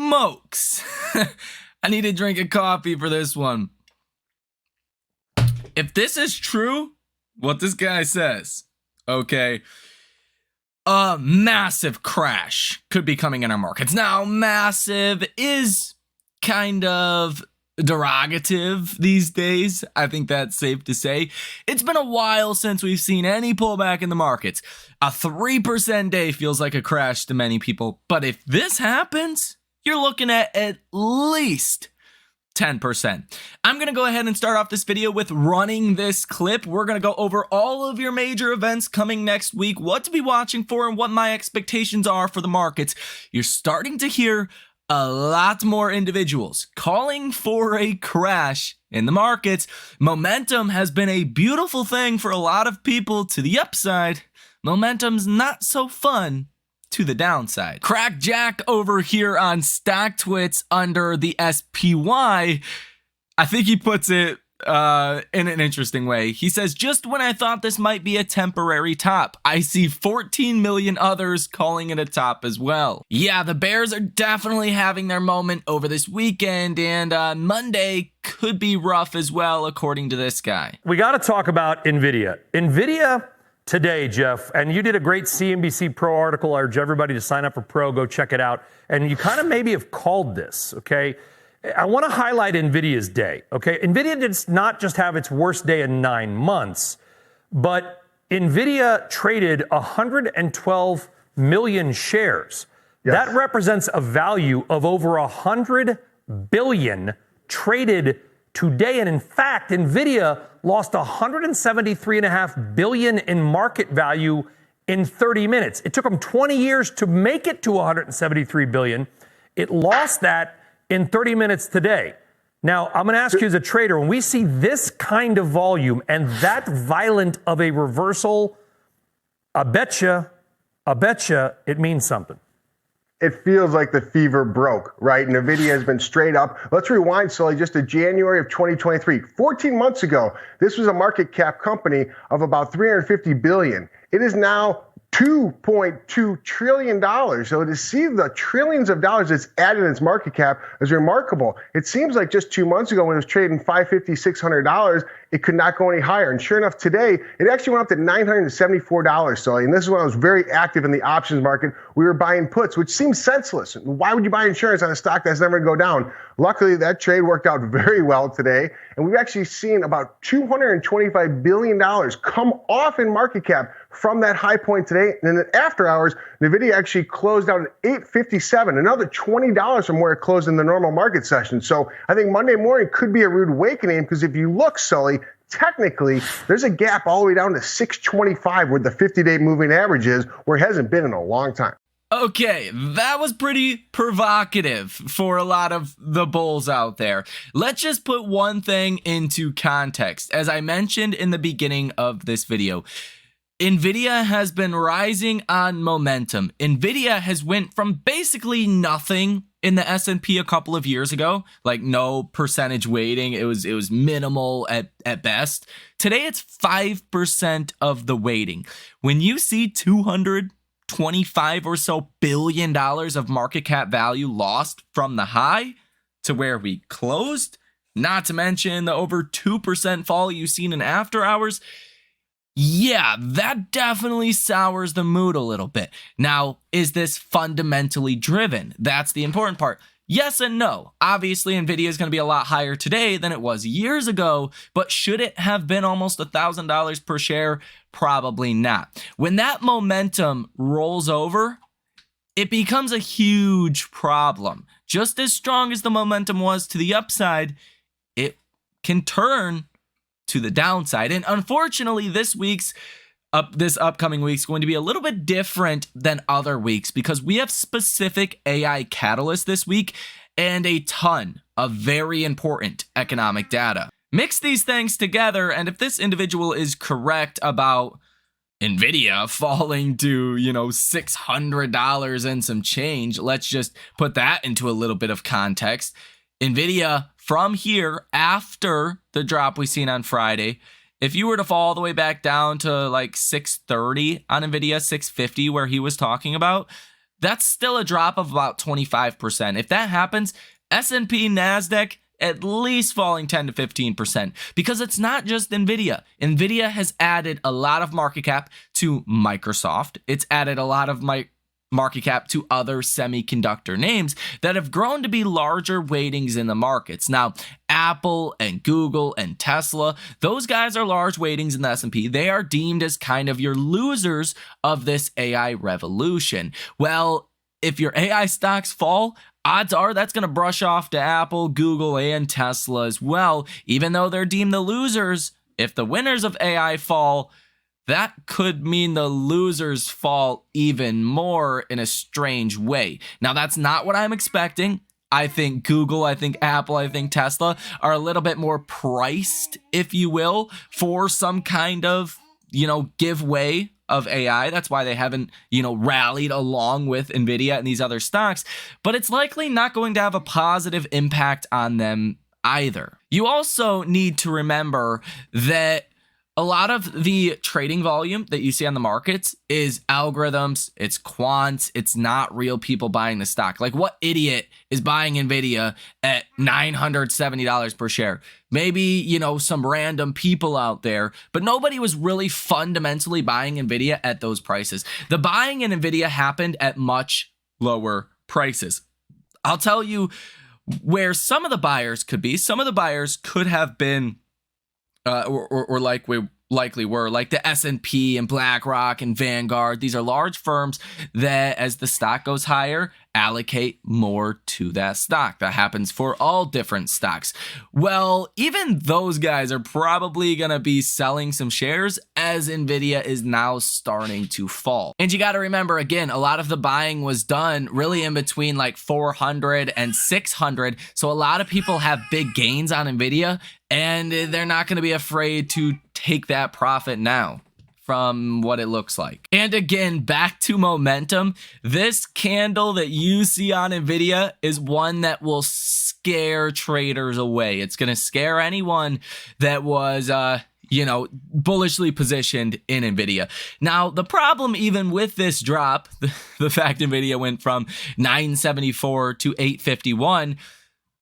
smokes. I need to drink a coffee for this one. If this is true, what this guy says, okay, a massive crash could be coming in our markets. Now, massive is kind of derogative these days. I think that's safe to say. It's been a while since we've seen any pullback in the markets. A 3% day feels like a crash to many people. But if this happens, you're looking at least 10%. I'm going to go ahead and start off this video with running this clip. We're going to go over all of your major events coming next week, what to be watching for, and what my expectations are for the markets. You're starting to hear a lot more individuals calling for a crash in the markets. Momentum has been a beautiful thing for a lot of people to the upside. Momentum's not so fun to the downside. Crack Jack over here on StockTwits under the SPY, I think he puts it in an interesting way. He says, just when I thought this might be a temporary top, I see 14 million others calling it a top as well. Yeah, the bears are definitely having their moment over this weekend, and Monday could be rough as well, according to this guy. We got to talk about Nvidia. Nvidia today, Jeff, and you did a great CNBC Pro article. I urge everybody to sign up for Pro, go check it out. And you kind of maybe have called this, okay? I want to highlight Nvidia's day, okay? Nvidia did not just have its worst day in 9 months, but Nvidia traded 112 million shares. Yes. That represents a value of over 100 billion traded today. And in fact, Nvidia lost 173.5 billion in market value in 30 minutes. It took them 20 years to make it to 173 billion. It lost that in 30 minutes today. Now, I'm going to ask you as a trader, when we see this kind of volume and that violent of a reversal, I betcha it means something. It feels like the fever broke, right? Nvidia has been straight up. Let's rewind slowly just to January of 2023. 14 months ago, this was a market cap company of about 350 billion. It is now $2.2 trillion. So to see the trillions of dollars it's added in its market cap is remarkable. It seems like just 2 months ago when it was trading $550, $600, it could not go any higher. And sure enough, today, it actually went up to $974. So, and this is when I was very active in the options market. We were buying puts, which seems senseless. Why would you buy insurance on a stock that's never going to go down? Luckily, that trade worked out very well today. And we've actually seen about $225 billion come off in market cap from that high point today. And then after hours, Nvidia actually closed out at $857, another $20 from where it closed in the normal market session. So I think Monday morning could be a rude awakening, because if you look, Sully, technically, there's a gap all the way down to 625 where the 50-day moving average is, where it hasn't been in a long time. Okay, that was pretty provocative for a lot of the bulls out there. Let's just put one thing into context. As I mentioned in the beginning of this video, Nvidia has been rising on momentum. Nvidia has went from basically nothing in the S&P a couple of years ago, like no percentage weighting. It was minimal at best. Today, it's 5% of the weighting. When you see 225 or so billion dollars of market cap value lost from the high to where we closed, not to mention the over 2% fall you've seen in after hours, yeah, that definitely sours the mood a little bit. Now, is this fundamentally driven? That's the important part. Yes and no. Obviously, Nvidia is going to be a lot higher today than it was years ago, but should it have been almost $1,000 per share? Probably not. When that momentum rolls over, it becomes a huge problem. Just as strong as the momentum was to the upside, it can turn to the downside. And unfortunately, this upcoming week's going to be a little bit different than other weeks, because we have specific AI catalysts this week and a ton of very important economic data. Mix these things together, and if this individual is correct about Nvidia falling to, $600 and some change, let's just put that into a little bit of context. Nvidia from here, after the drop we seen on Friday, if you were to fall all the way back down to like 630 on Nvidia, 650 where he was talking about, that's still a drop of about 25%. If that happens, S&P, NASDAQ, at least falling 10 to 15%, because it's not just Nvidia. Nvidia has added a lot of market cap to Microsoft. It's added a lot of market cap to other semiconductor names that have grown to be larger weightings in the markets. Now, Apple and Google and Tesla, those guys are large weightings in the S&P. They are deemed as kind of your losers of this AI revolution. Well, if your AI stocks fall, odds are that's going to brush off to Apple, Google, and Tesla as well. Even though they're deemed the losers, if the winners of AI fall, that could mean the losers fall even more in a strange way. Now, that's not what I'm expecting. I think Google, I think Apple, I think Tesla are a little bit more priced, if you will, for some kind of, give way of AI. That's why they haven't, rallied along with Nvidia and these other stocks. But it's likely not going to have a positive impact on them either. You also need to remember that a lot of the trading volume that you see on the markets is algorithms, it's quants, it's not real people buying the stock. Like, what idiot is buying Nvidia at $970 per share? Maybe, some random people out there, but nobody was really fundamentally buying Nvidia at those prices. The buying in Nvidia happened at much lower prices. I'll tell you where some of the buyers could be. Some of the buyers could have been or likely were, like the S&P and BlackRock and Vanguard. These are large firms that, as the stock goes higher, allocate more to that stock. That happens for all different stocks. Well, even those guys are probably going to be selling some shares as Nvidia is now starting to fall. And you got to remember, again, a lot of the buying was done really in between like 400 and 600. So a lot of people have big gains on Nvidia, and they're not going to be afraid to take that profit now from what it looks like. And again, back to momentum, this candle that you see on Nvidia is one that will scare traders away. It's going to scare anyone that was bullishly positioned in Nvidia. Now, the problem even with this drop, the fact Nvidia went from 974 to 851,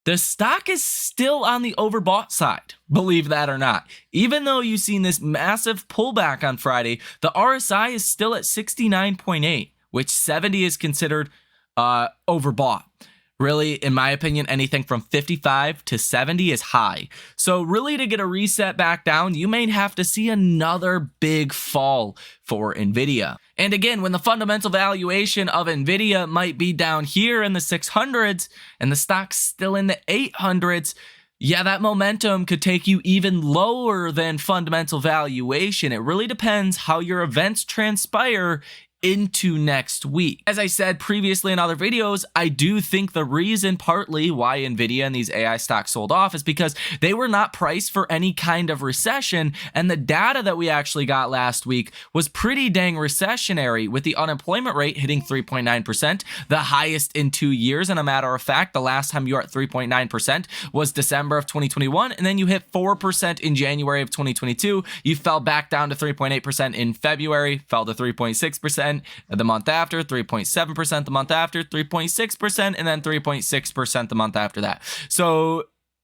the stock is still on the overbought side, believe that or not. Even though you've seen this massive pullback on Friday, the RSI is still at 69.8, which 70 is considered overbought. Really, in my opinion, anything from 55 to 70 is high. So really, to get a reset back down, you may have to see another big fall for Nvidia. And again, when the fundamental valuation of Nvidia might be down here in the 600s and the stock's still in the 800s, yeah, that momentum could take you even lower than fundamental valuation. It really depends how your events transpire into next week. As I said previously in other videos, I do think the reason partly why Nvidia and these AI stocks sold off is because they were not priced for any kind of recession, and the data that we actually got last week was pretty dang recessionary, with the unemployment rate hitting 3.9%, the highest in 2 years. And a matter of fact, the last time you were at 3.9% was December of 2021, and then you hit 4% in January of 2022. You fell back down to 3.8% in February, fell to 3.6%. The month after, 3.7% the month after, 3.6%, and then 3.6% the month after that. So,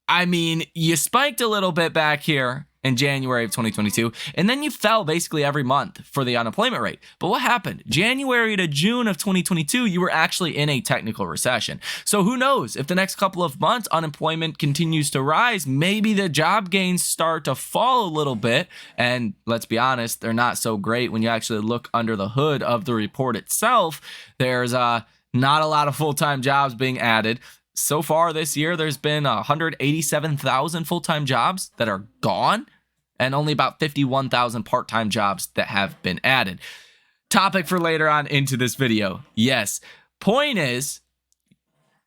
I mean, you spiked a little bit back here in January of 2022, and then you fell basically every month for the unemployment rate. But what happened? January to June of 2022, you were actually in a technical recession. So who knows? If the next couple of months unemployment continues to rise, maybe the job gains start to fall a little bit. And let's be honest, they're not so great when you actually look under the hood of the report itself. There's not a lot of full-time jobs being added. So far this year, there's been 187,000 full-time jobs that are gone, and only about 51,000 part-time jobs that have been added. Topic for later on into this video. Yes, point is,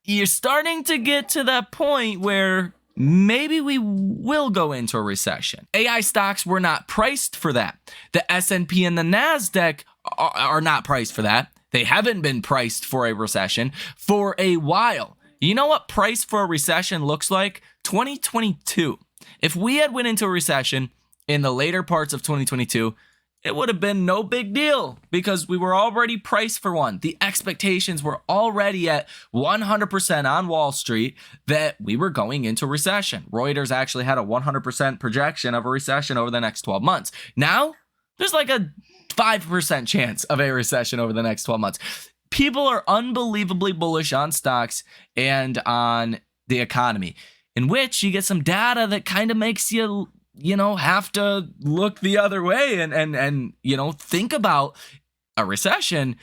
you're starting to get to that point where maybe we will go into a recession. AI stocks were not priced for that. The S&P and the NASDAQ are not priced for that. They haven't been priced for a recession for a while. You know what price for a recession looks like? 2022. If we had went into a recession in the later parts of 2022, it would have been no big deal because we were already priced for one. The expectations were already at 100% on Wall Street that we were going into recession. Reuters actually had a 100% projection of a recession over the next 12 months. Now, there's like a 5% chance of a recession over the next 12 months. People are unbelievably bullish on stocks and on the economy, in which you get some data that kind of makes you have to look the other way and think about a recession.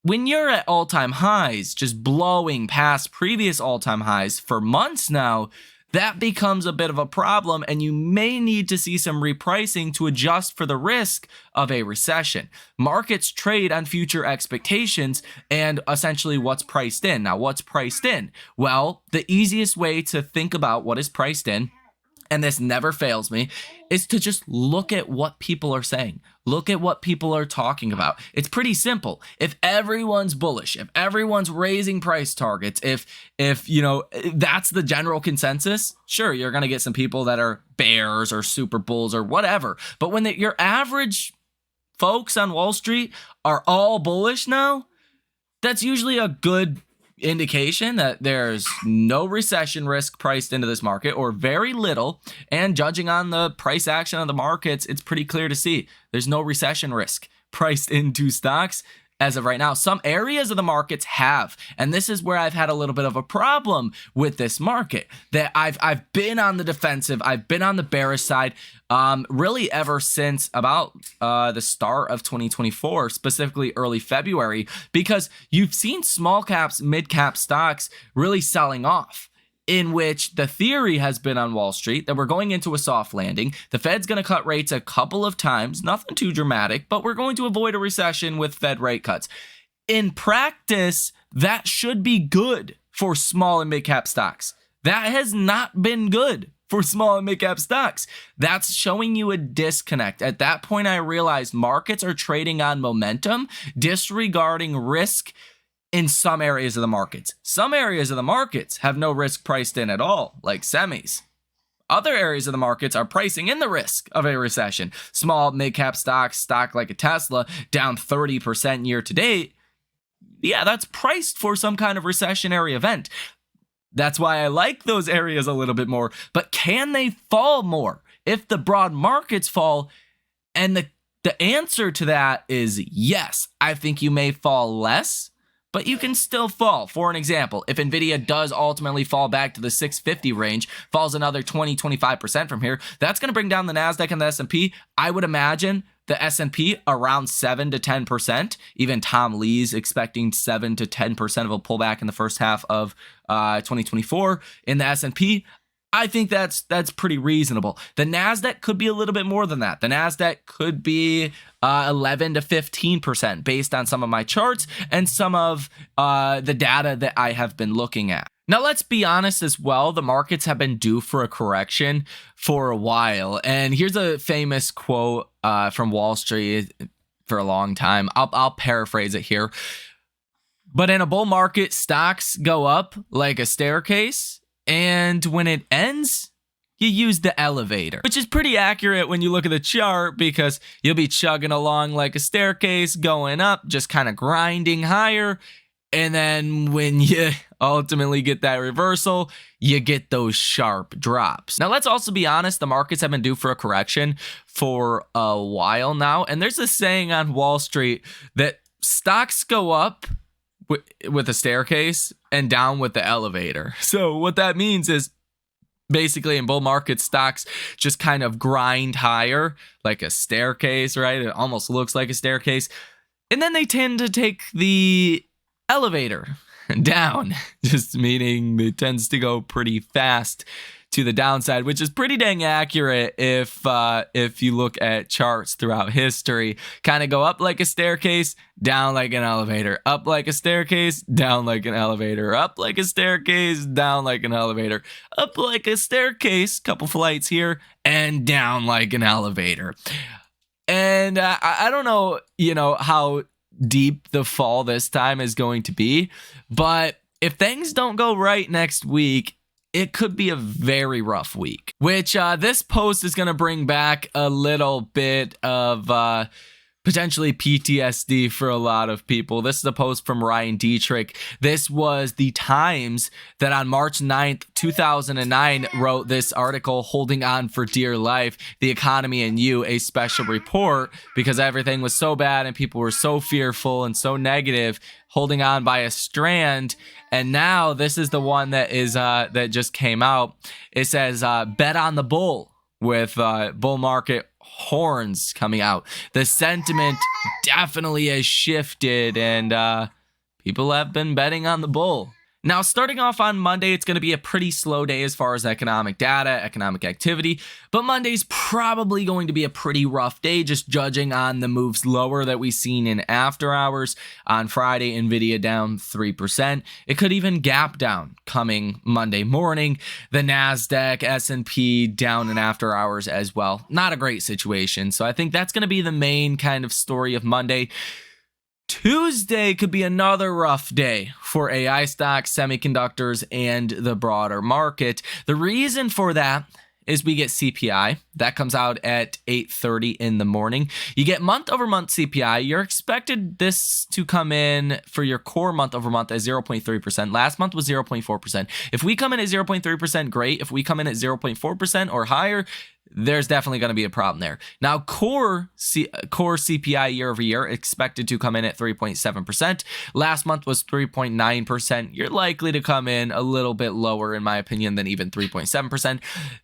When you're at all-time highs, just blowing past previous all-time highs for months now, that becomes a bit of a problem, and you may need to see some repricing to adjust for the risk of a recession. Markets trade on future expectations and essentially what's priced in. Now, what's priced in? Well, the easiest way to think about what is priced in, and this never fails me, is to just look at what people are saying. Look at what people are talking about. It's pretty simple. If everyone's bullish, if everyone's raising price targets, if that's the general consensus, sure, you're going to get some people that are bears or super bulls or whatever. But when your average folks on Wall Street are all bullish now, that's usually a good indication that there's no recession risk priced into this market, or very little. And judging on the price action of the markets, it's pretty clear to see there's no recession risk priced into stocks as of right now. Some areas of the markets have, and this is where I've had a little bit of a problem with this market, that I've been on the defensive, I've been on the bearish side, really ever since about the start of 2024, specifically early February, because you've seen small caps, mid cap stocks really selling off, in which the theory has been on Wall Street that we're going into a soft landing. The Fed's going to cut rates a couple of times, nothing too dramatic, but we're going to avoid a recession with Fed rate cuts. In practice, that should be good for small and mid cap stocks. That has not been good for small and mid cap stocks. That's showing you a disconnect. At that point, I realized markets are trading on momentum, disregarding risk in some areas of the markets. Some areas of the markets have no risk priced in at all, like semis. Other areas of the markets are pricing in the risk of a recession. Small, mid-cap stocks, stock like a Tesla, down 30% year to date. Yeah, that's priced for some kind of recessionary event. That's why I like those areas a little bit more. But can they fall more if the broad markets fall? And the answer to that is yes. I think you may fall less, but you can still fall. For an example, if Nvidia does ultimately fall back to the 650 range, falls another 20-25% from here, that's going to bring down the NASDAQ and the S&P. I would imagine the S&P around 7 to 10%. Even Tom Lee's expecting 7 to 10% of a pullback in the first half of 2024. In the S&P, I think that's pretty reasonable. The NASDAQ could be a little bit more than that. The NASDAQ could be 11 to 15% based on some of my charts and some of the data that I have been looking at. Now, let's be honest as well. The markets have been due for a correction for a while. And here's a famous quote from Wall Street for a long time. I'll paraphrase it here. But in a bull market, stocks go up like a staircase. And when it ends, you use the elevator, which is pretty accurate when you look at the chart, because you'll be chugging along like a staircase, going up, just kind of grinding higher. And then when you ultimately get that reversal, you get those sharp drops. Now, let's also be honest. The markets have been due for a correction for a while now. And there's a saying on Wall Street that stocks go up with a staircase and down with the elevator. So what that means is basically in bull market, stocks just kind of grind higher like a staircase, right? It almost looks like a staircase. And then they tend to take the elevator down, just meaning it tends to go pretty fast to the downside, which is pretty dang accurate if you look at charts throughout history. Kind of go up like a staircase, down like an elevator, up like a staircase, down like an elevator, up like a staircase, down like an elevator, up like a staircase, couple flights here, and down like an elevator. And I don't know, how deep the fall this time is going to be, but if things don't go right next week, it could be a very rough week, which this post is going to bring back a little bit of potentially PTSD for a lot of people. This is a post from Ryan Dietrich. This was the Times that on March 9th, 2009 wrote this article, Holding On for Dear Life, The Economy and You, a Special Report, because everything was so bad and people were so fearful and so negative, holding on by a strand. And now this is the one that is that just came out. It says, bet on the bull, with bull market horns coming out. The sentiment definitely has shifted, and people have been betting on the bull. Now, starting off on Monday, it's going to be a pretty slow day as far as economic data, economic activity, but Monday's probably going to be a pretty rough day, just judging on the moves lower that we've seen in after hours. On Friday, Nvidia down 3%. It could even gap down coming Monday morning. The NASDAQ, S&P down in after hours as well. Not a great situation. So I think that's going to be the main kind of story of Monday. Tuesday could be another rough day for AI stocks, semiconductors, and the broader market. The reason for that is we get CPI. That comes out at 8:30 in the morning. You get month-over-month CPI. You're expected this to come in for your core month-over-month at 0.3%. Last month was 0.4%. If we come in at 0.3%, great. If we come in at 0.4% or higher, there's definitely going to be a problem there. Now, core CPI year over year expected to come in at 3.7%. Last month was 3.9%. You're likely to come in a little bit lower, in my opinion, than even 3.7%.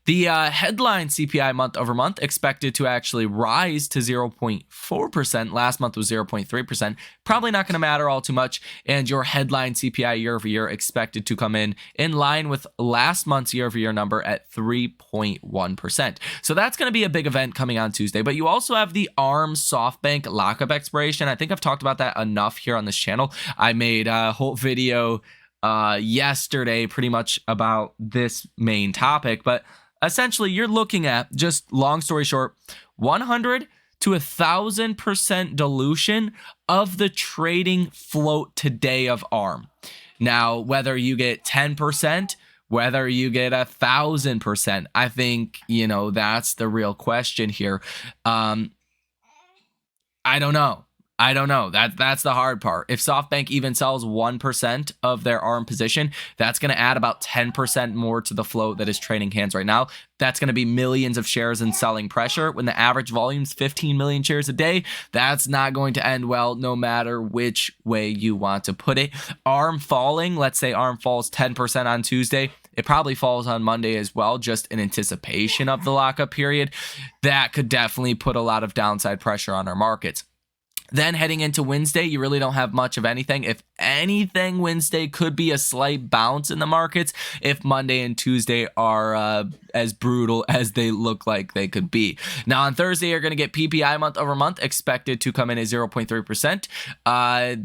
The headline CPI month over month expected to actually rise to 0.4%. Last month was 0.3%. Probably not going to matter all too much. And your headline CPI year over year expected to come in line with last month's year over year number at 3.1%. So that's going to be a big event coming on Tuesday. But you also have the ARM SoftBank lockup expiration. I think I've talked about that enough here on this channel. I made a whole video yesterday pretty much about this main topic. But essentially, you're looking at, just long story short, 100 to 1,000% dilution of the trading float today of ARM. Now, whether you get 10%, whether you get 1,000%, I think, that's the real question here. I don't know. That's the hard part. If SoftBank even sells 1% of their ARM position, that's going to add about 10% more to the float that is trading hands right now. That's going to be millions of shares in selling pressure. When the average volume is 15 million shares a day, that's not going to end well, no matter which way you want to put it. ARM falling, let's say ARM falls 10% on Tuesday. It probably falls on Monday as well, just in anticipation of the lockup period. That could definitely put a lot of downside pressure on our markets. Then heading into Wednesday, you really don't have much of anything. If anything, Wednesday could be a slight bounce in the markets if Monday and Tuesday are as brutal as they look like they could be. Now on Thursday, you're going to get PPI month over month expected to come in at 0.3%.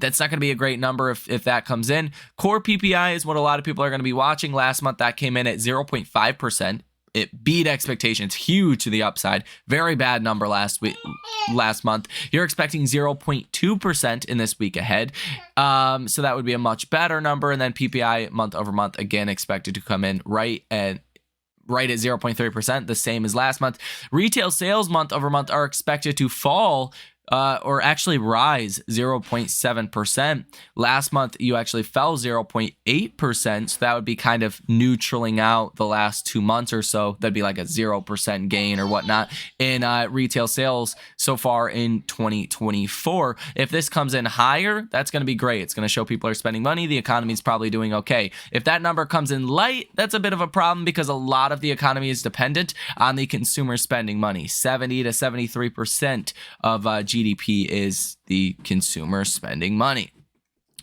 That's not going to be a great number if that comes in. Core PPI is what a lot of people are going to be watching. Last month, that came in at 0.5%. It beat expectations, huge to the upside. Very bad number last month. You're expecting 0.2% in this week ahead. So that would be a much better number. And then PPI month over month, again, expected to come in right at 0.3%, the same as last month. Retail sales month over month are expected to fall or actually rise 0.7%. Last month, you actually fell 0.8%. So that would be kind of neutraling out the last 2 months or so. That'd be like a 0% gain or whatnot in retail sales so far in 2024. If this comes in higher, that's going to be great. It's going to show people are spending money. The economy is probably doing okay. If that number comes in light, that's a bit of a problem because a lot of the economy is dependent on the consumer spending money. 70 to 73% of GDP is the consumer spending money.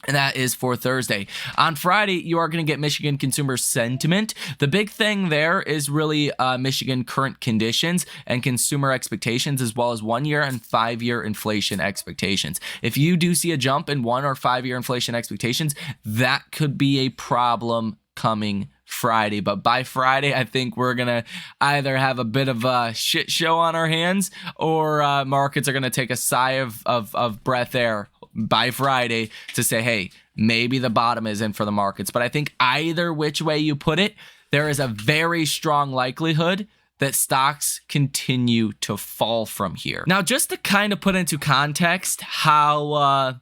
And that is for Thursday. On Friday, you are going to get Michigan consumer sentiment. The big thing there is really Michigan current conditions and consumer expectations, as well as 1-year and 5-year inflation expectations. If you do see a jump in 1 or 5-year inflation expectations, that could be a problem coming Friday. But by Friday, I think we're going to either have a bit of a shit show on our hands, or markets are going to take a sigh of breath air by Friday to say, hey, maybe the bottom is in for the markets. But I think either which way you put it, there is a very strong likelihood that stocks continue to fall from here. Now, just to kind of put into context how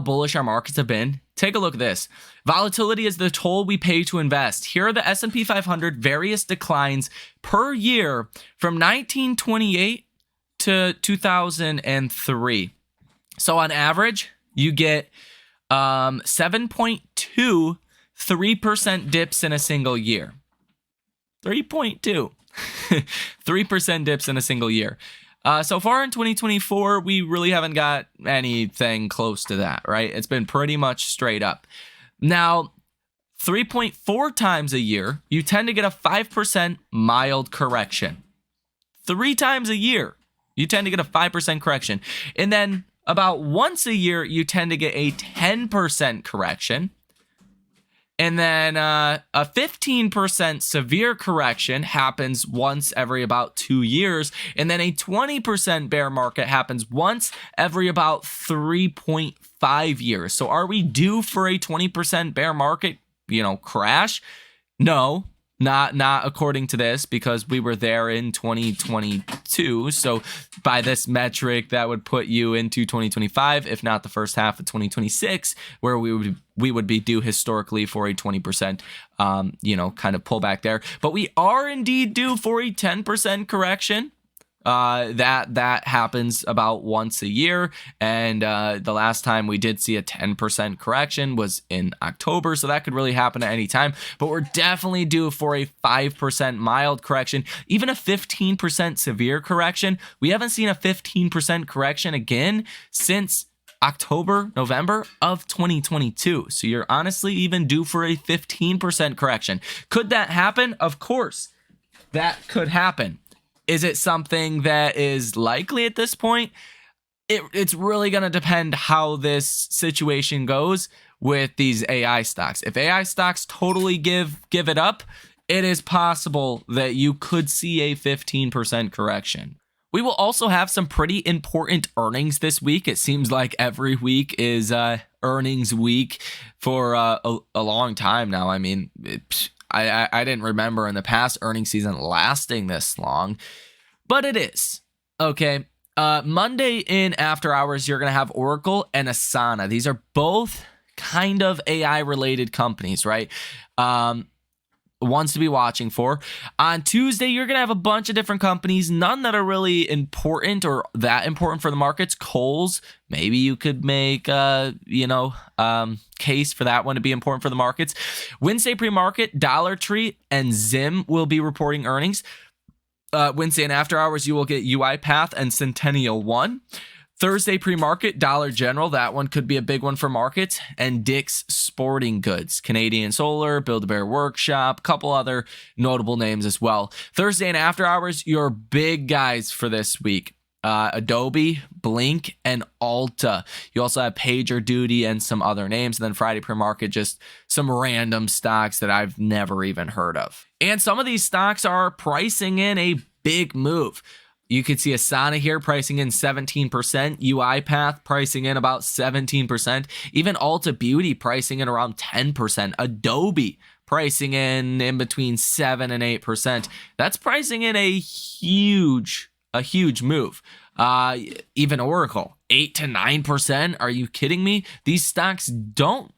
bullish our markets have been, take a look at this. Volatility is the toll we pay to invest. Here are the S&P 500 various declines per year from 1928 to 2003. So on average, you get 7.2 3% dips in a single year. 3.2. 3% dips in a single year. So far in 2024, we really haven't got anything close to that, right? It's been pretty much straight up. Now, 3.4 times a year, you tend to get a 5% mild correction. 3 times a year, you tend to get a 5% correction. And then about once a year, you tend to get a 10% correction. And then a 15% severe correction happens once every about 2 years. And then a 20% bear market happens once every about 3.5 years. So are we due for a 20% bear market, crash? No, not according to this, because we were there in 2022. So by this metric, that would put you into 2025, if not the first half of 2026, where we would be due historically for a 20%, kind of pullback there. But we are indeed due for a 10% correction. That happens about once a year, and the last time we did see a 10% correction was in October, so that could really happen at any time. But we're definitely due for a 5% mild correction, even a 15% severe correction. We haven't seen a 15% correction again since October, November of 2022. So you're honestly even due for a 15% correction. Could that happen? Of course, that could happen. Is it something that is likely at this point? It's really going to depend how this situation goes with these AI stocks. If AI stocks totally give it up, it is possible that you could see a 15% correction. We will also have some pretty important earnings this week. It seems like every week is earnings week for a long time now. I mean, I didn't remember in the past earnings season lasting this long, but it is. Okay. Monday in after hours, you're going to have Oracle and Asana. These are both kind of AI related companies, right? Ones to be watching for. On Tuesday, you're going to have a bunch of different companies, none that are really important or that important for the markets. Kohl's, maybe you could make case for that one to be important for the markets. Wednesday pre-market, Dollar Tree and Zim will be reporting earnings. Wednesday and after hours, you will get UiPath and Centennial One. Thursday pre-market, Dollar General, that one could be a big one for markets, and Dick's Sporting Goods, Canadian Solar, Build-A-Bear Workshop, couple other notable names as well. Thursday and after hours, your big guys for this week, Adobe, Blink, and Ulta. You also have PagerDuty and some other names. And then Friday pre-market, just some random stocks that I've never even heard of. And some of these stocks are pricing in a big move. You could see Asana here pricing in 17%, UiPath pricing in about 17%, even Ulta Beauty pricing in around 10%, Adobe pricing in between 7 and 8%. That's pricing in a huge move. Even Oracle, 8 to 9%. Are you kidding me? These stocks don't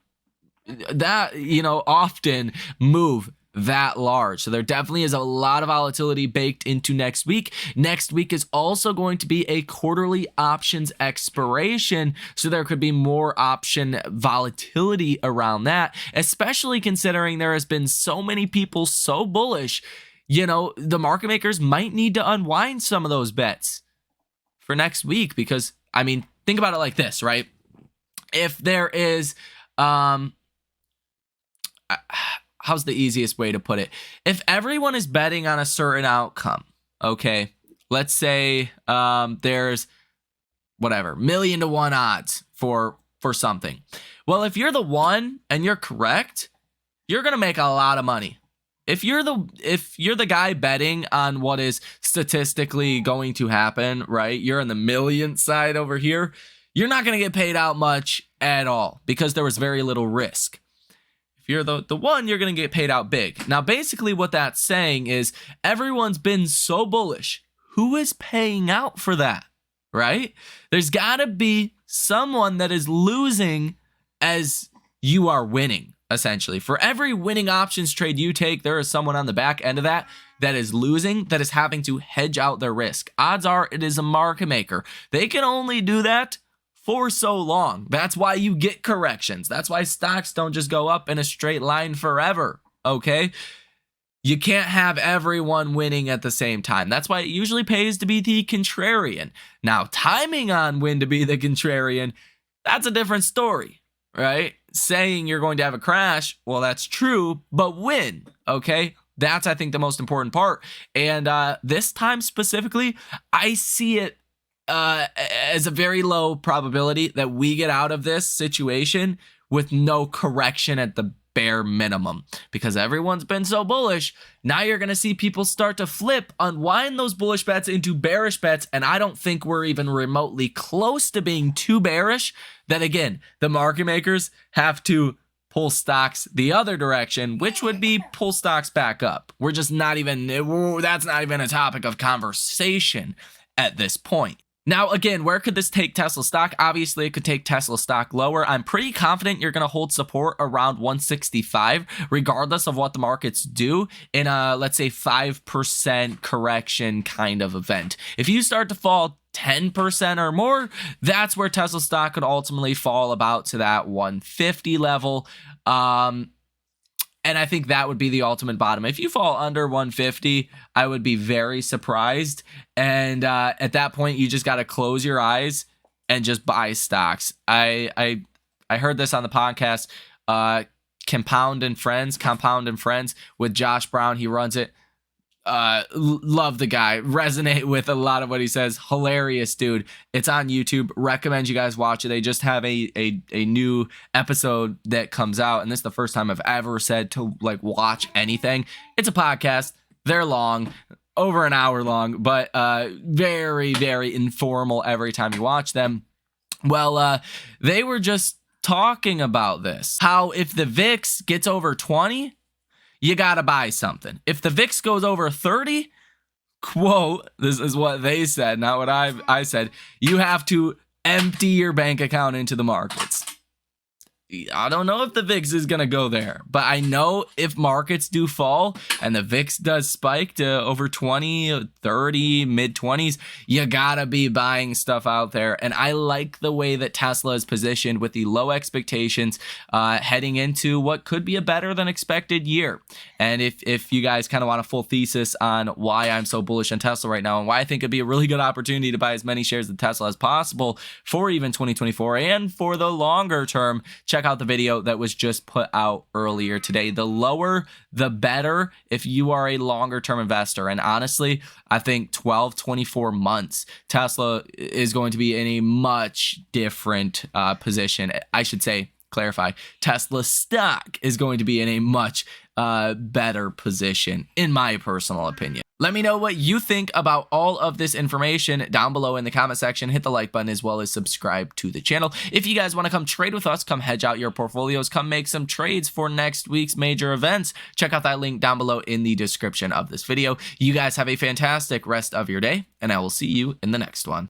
often move that large. So there definitely is a lot of volatility baked into next week. Next week is also going to be a quarterly options expiration. So there could be more option volatility around that, especially considering there has been so many people so bullish. The market makers might need to unwind some of those bets for next week, because think about it like this, right? If there is, how's the easiest way to put it? If everyone is betting on a certain outcome, okay, let's say there's whatever, 1,000,000 to 1 odds for something. Well, if you're the one and you're correct, you're gonna make a lot of money. If you're the guy betting on what is statistically going to happen, right? You're on the millionth side over here. You're not gonna get paid out much at all because there was very little risk. If you're the one, you're going to get paid out big. Now, basically what that's saying is everyone's been so bullish. Who is paying out for that, right? There's got to be someone that is losing as you are winning, essentially. For every winning options trade you take, there is someone on the back end of that is losing, that is having to hedge out their risk. Odds are it is a market maker. They can only do that for so long. That's why you get corrections. That's why stocks don't just go up in a straight line forever, okay? You can't have everyone winning at the same time. That's why it usually pays to be the contrarian. Now, timing on when to be the contrarian, that's a different story, right? Saying you're going to have a crash, well, that's true, but when, okay? That's, I think, the most important part. And this time specifically, I see it as a very low probability that we get out of this situation with no correction at the bare minimum, because everyone's been so bullish. Now you're going to see people start to flip, unwind those bullish bets into bearish bets, and I don't think we're even remotely close to being too bearish. That again, the market makers have to pull stocks the other direction, which would be pull stocks back up. We're just not even, that's not even a topic of conversation at this point. Now, again, where could this take Tesla stock? Obviously, it could take Tesla stock lower. I'm pretty confident you're going to hold support around 165, regardless of what the markets do in a, let's say, 5% correction kind of event. If you start to fall 10% or more, that's where Tesla stock could ultimately fall about to that 150 level. And I think that would be the ultimate bottom. If you fall under 150, I would be very surprised. And at that point, you just got to close your eyes and just buy stocks. I heard this on the podcast, Compound and Friends with Josh Brown. He runs it. Love the guy, resonate with a lot of what he says. Hilarious dude. It's on YouTube. Recommend you guys watch it. They just have a new episode that comes out, and this is the first time I've ever said to like watch anything. It's a podcast. They're long, over an hour long, but very, very informal every time you watch them. Well, they were just talking about this, how if the VIX gets over 20, you gotta buy something. If the VIX goes over 30, quote, this is what they said, not what I said, you have to empty your bank account into the markets. I don't know if the VIX is going to go there, but I know if markets do fall and the VIX does spike to over 20, 30, mid-20s, you got to be buying stuff out there. And I like the way that Tesla is positioned with the low expectations heading into what could be a better than expected year. And if you guys kind of want a full thesis on why I'm so bullish on Tesla right now and why I think it'd be a really good opportunity to buy as many shares of Tesla as possible for even 2024 and for the longer term, check out the video that was just put out earlier today. The lower, the better if you are a longer term investor. And honestly, I think 12, 24 months, Tesla is going to be in a much different position. I should say, clarify, Tesla stock is going to be in a much better position, in my personal opinion. Let me know what you think about all of this information down below in the comment section. Hit the like button as well as subscribe to the channel. If you guys want to come trade with us, come hedge out your portfolios, come make some trades for next week's major events, check out that link down below in the description of this video. You guys have a fantastic rest of your day, and I will see you in the next one.